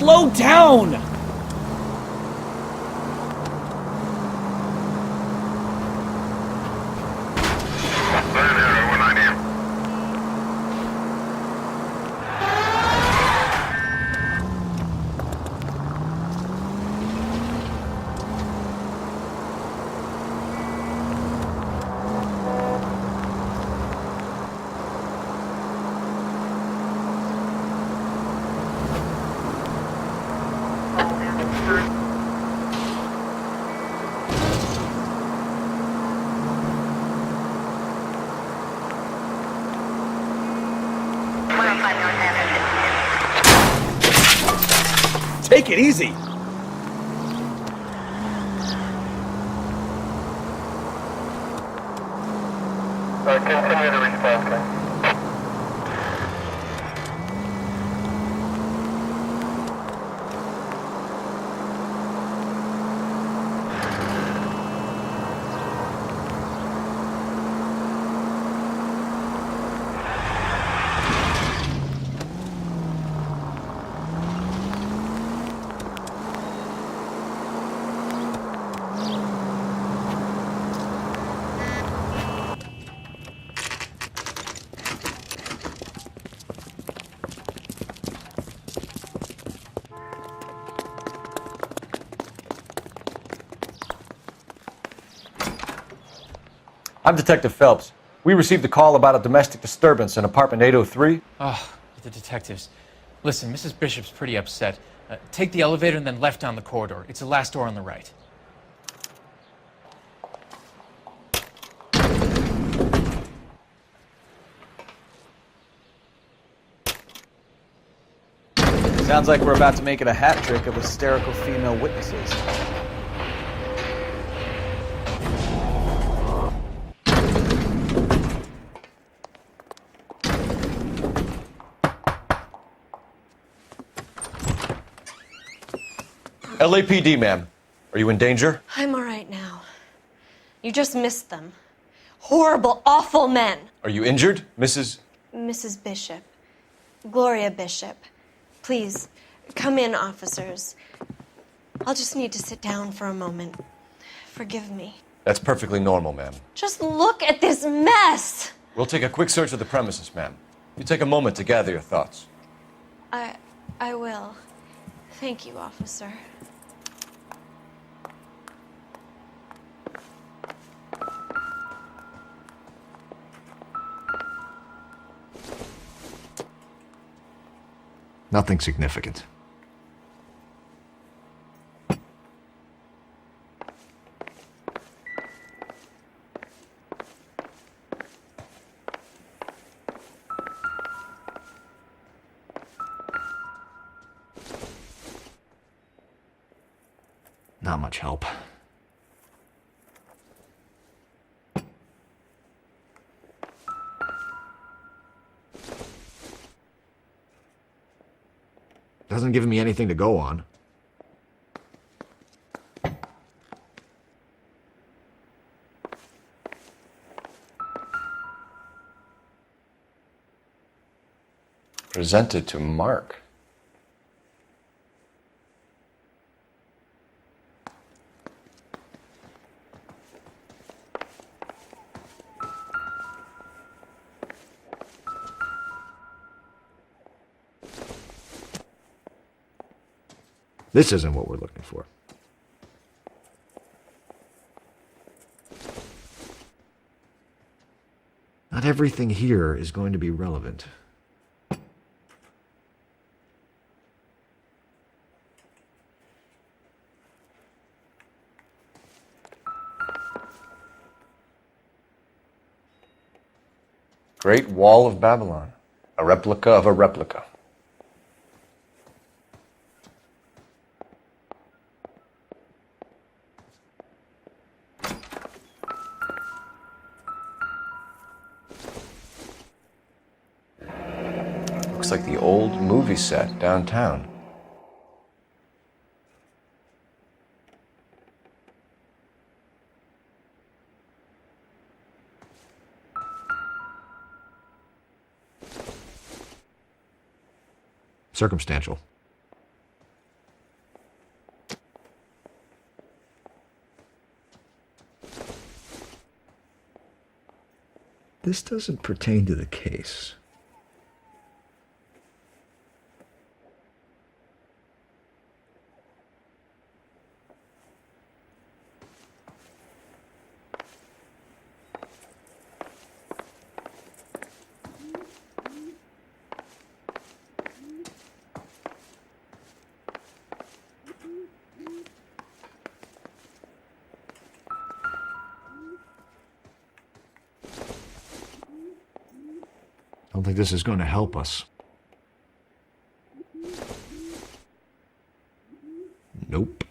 slow down! Take it easy! Continue to response, okay? I'm Detective Phelps. We received a call about a domestic disturbance in apartment 803. Oh, the detectives. Listen, Mrs. Bishop's pretty upset. Take the elevator and then left down the corridor. It's the last door on the right. Sounds like we're about to make it a hat trick of hysterical female witnesses. LAPD, ma'am. Are you in danger? I'm all right now. You just missed them. Horrible, awful men. Are you injured, Mrs.? Mrs. Bishop. Gloria Bishop. Please, come in, officers. I'll just need to sit down for a moment. Forgive me. That's perfectly normal, ma'am. Just look at this mess! We'll take a quick search of the premises, ma'am. You take a moment to gather your thoughts. I will. Thank you, officer. Nothing significant. Not much help. Doesn't give me anything to go on. Presented to Mark. This isn't what we're looking for. Not everything here is going to be relevant. Great Wall of Babylon. A replica of a replica. Looks like the old movie set downtown. Circumstantial. this doesn't pertain to the case. I don't think this is going to help us. Nope.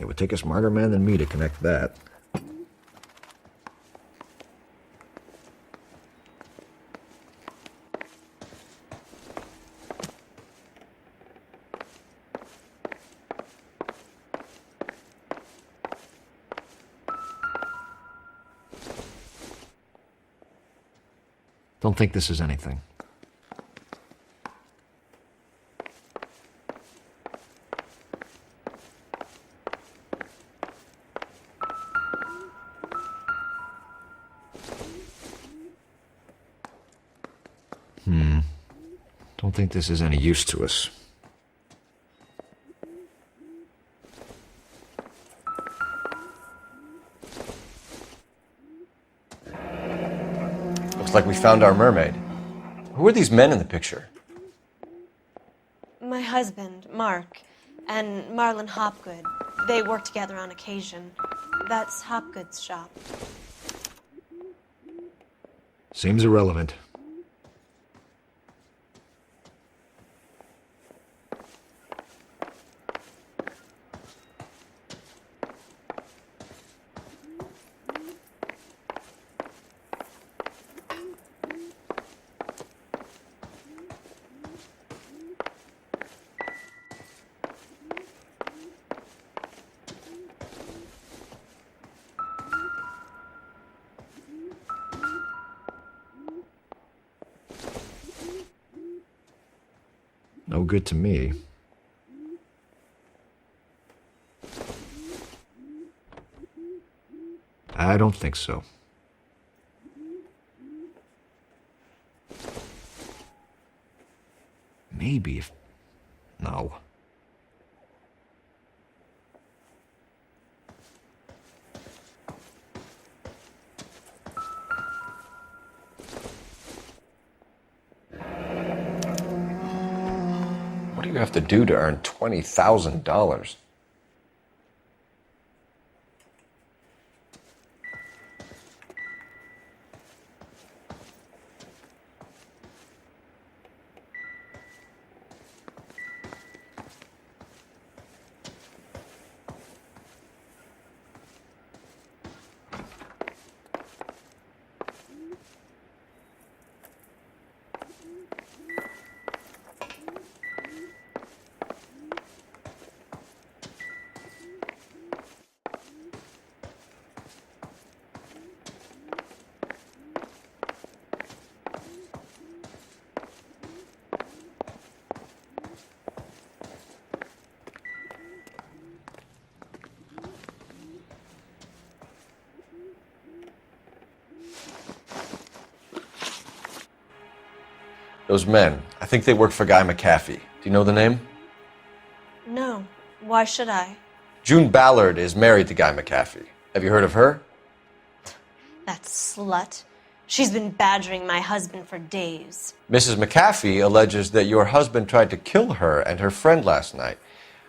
It would take a smarter man than me to connect that. Don't think this is anything. Don't think this is any use to us. Looks like we found our mermaid. Who are these men in the picture? My husband, Mark, and Marlon Hopgood. They work together on occasion. That's Hopgood's shop. Seems irrelevant. No good to me. I don't think so. Maybe if... No. What do you have to do to earn $20,000? Those men, I think they work for Guy McAfee. Do you know the name? No. Why should I? June Ballard is married to Guy McAfee. Have you heard of her? That slut. She's been badgering my husband for days. Mrs. McAfee alleges that your husband tried to kill her and her friend last night.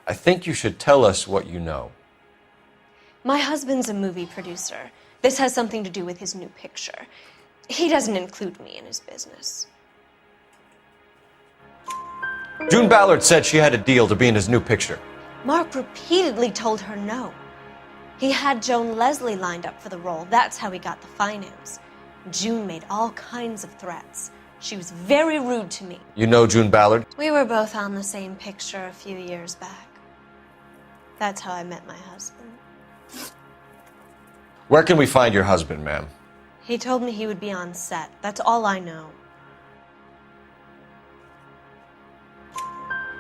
I think you should tell us what you know. My husband's a movie producer. This has something to do with his new picture. He doesn't include me in his business. June Ballard said she had a deal to be in his new picture. Mark repeatedly told her no. He had Joan Leslie lined up for the role. That's how he got the finance. June made all kinds of threats. She was very rude to me. You know June Ballard? We were both on the same picture a few years back. That's how I met my husband. Where can we find your husband, ma'am? He told me he would be on set. That's all I know.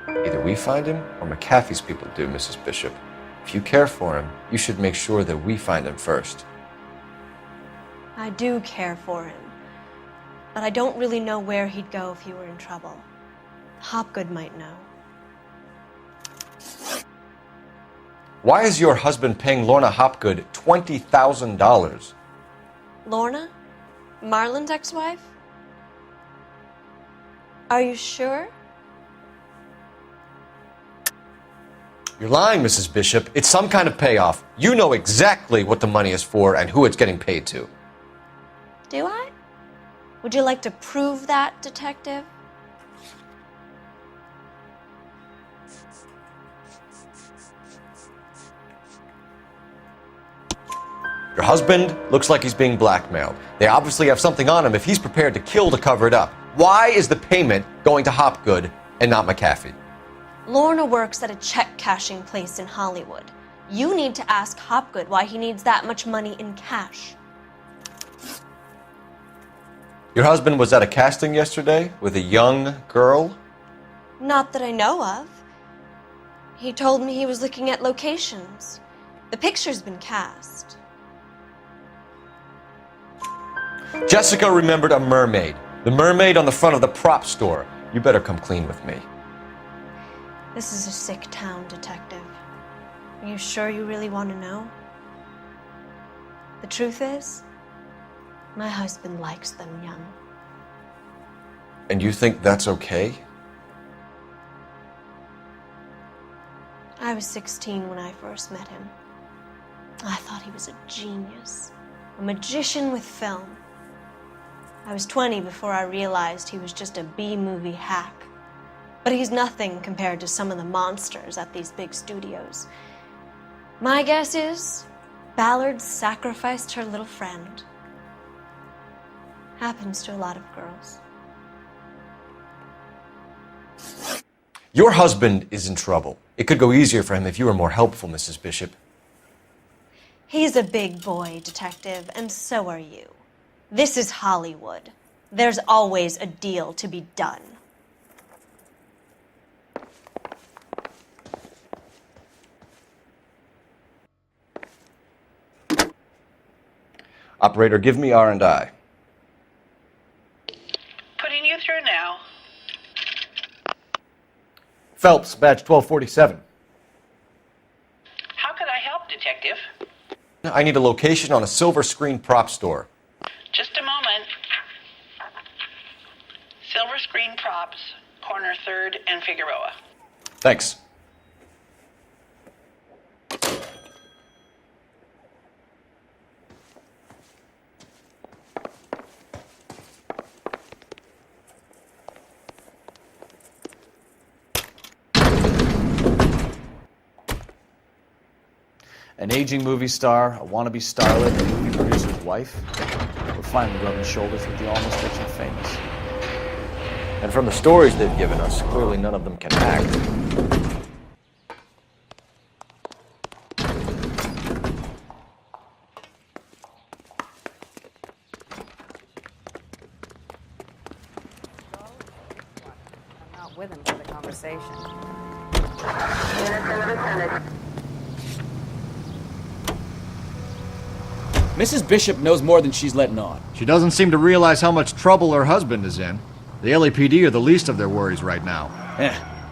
Either we find him or McAfee's people do, Mrs. Bishop. If you care for him, you should make sure that we find him first. I do care for him, but I don't really know where he'd go if he were in trouble. Hopgood might know. Why is your husband paying Lorna Hopgood $20,000? Lorna? Marlon's ex-wife? Are you sure? You're lying, Mrs. Bishop. It's some kind of payoff. You know exactly what the money is for and who it's getting paid to. Do I? Would you like to prove that, detective? Your husband looks like he's being blackmailed. They obviously have something on him if he's prepared to kill to cover it up. Why is the payment going to Hopgood and not McAfee? Lorna works at a check-cashing place in Hollywood. You need to ask Hopgood why he needs that much money in cash. Your husband was at a casting yesterday with a young girl? Not that I know of. He told me he was looking at locations. The picture's been cast. Jessica remembered a mermaid. The mermaid on the front of the prop store. You better come clean with me. This is a sick town, detective. Are you sure you really want to know? The truth is, my husband likes them young. And you think that's okay? I was 16 when I first met him. I thought he was a genius, a magician with film. I was 20 before I realized he was just a B-movie hack. But he's nothing compared to some of the monsters at these big studios. My guess is Ballard sacrificed her little friend. Happens to a lot of girls. Your husband is in trouble. It could go easier for him if you were more helpful, Mrs. Bishop. He's a big boy, detective, and so are you. This is Hollywood. There's always a deal to be done. Operator, give me R&I. Putting you through now. Phelps, badge 1247. How could I help, Detective? I need a location on a silver screen prop store. Just a moment. Silver Screen Props, corner 3rd and Figueroa. Thanks. An aging movie star, a wannabe starlet, a movie producer's wife. We're finally rubbing shoulders with the almost rich and famous. And from the stories they've given us, clearly none of them can act. I'm not with him for the conversation. Mrs. Bishop knows more than she's letting on. She doesn't seem to realize how much trouble her husband is in. The LAPD are the least of their worries right now.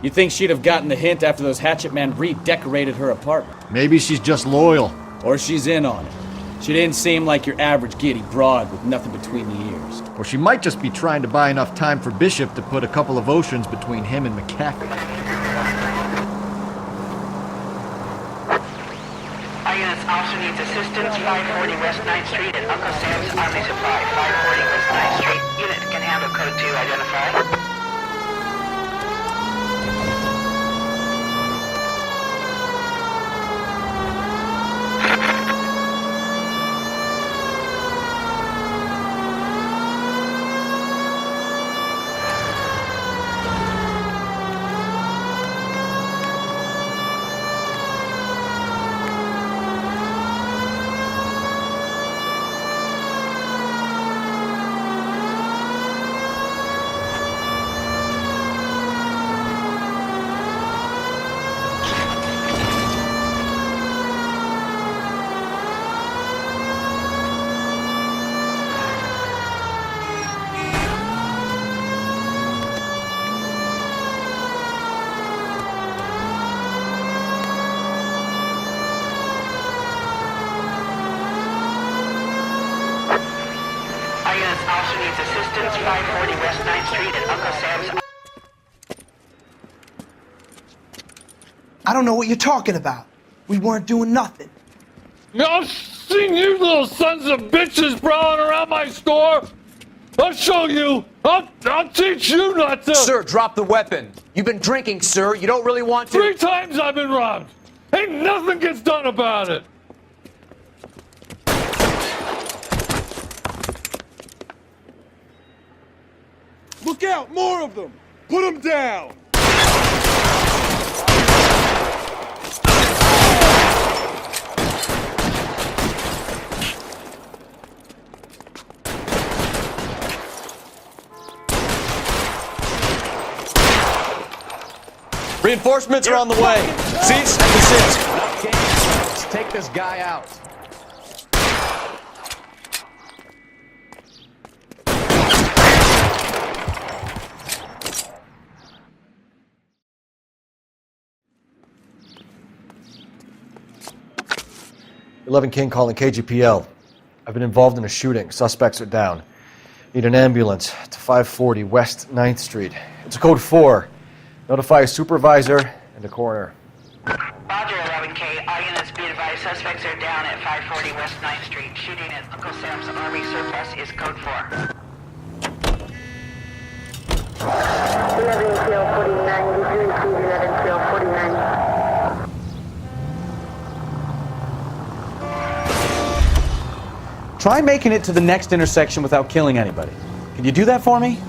You'd think she'd have gotten the hint after those hatchet men redecorated her apartment. Maybe she's just loyal. Or she's in on it. She didn't seem like your average giddy broad with nothing between the ears. Or she might just be trying to buy enough time for Bishop to put a couple of oceans between him and McAfee. Our unit's officer needs assistance, 540 West 9th Street at Uncle Sam's Army Supply. 540 West 9th Street. Unit can handle code 2 identify. needs assistance, 540 West 9th Street at Uncle Sam's. I don't know what you're talking about. We weren't doing nothing. I've seen you little sons of bitches prowling around my store. I'll show you. I'll teach you not to. Sir, drop the weapon. You've been drinking, sir. You don't really want to. 3 times I've been robbed. Ain't nothing gets done about it. Look out! More of them! Put them down! Reinforcements are on the way. Cease and desist. Let's take this guy out. King calling KGPL. I've been involved in a shooting. Suspects are down. Need an ambulance to 540 West 9th Street. It's a code 4. Notify a supervisor and a coroner. Roger, 11K. All units be advised, suspects are down at 540 West 9th Street. Shooting at Uncle Sam's Army surplus is code 4. 11 kill 49, did you receive 11 kill 49? Try making it to the next intersection without killing anybody. Can you do that for me?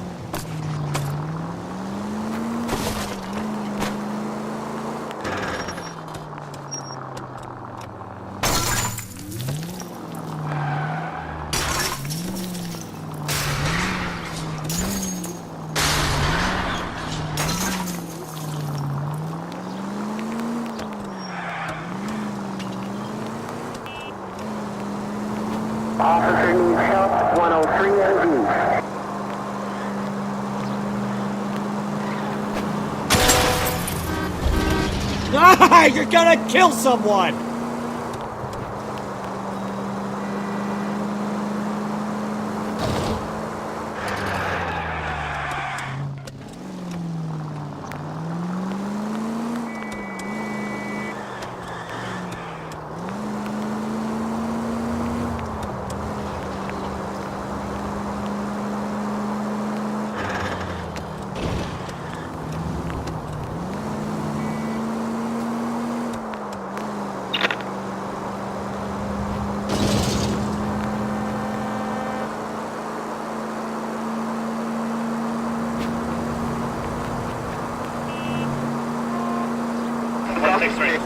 Officer needs help, 103 MD. Ah, you're gonna kill someone! Three.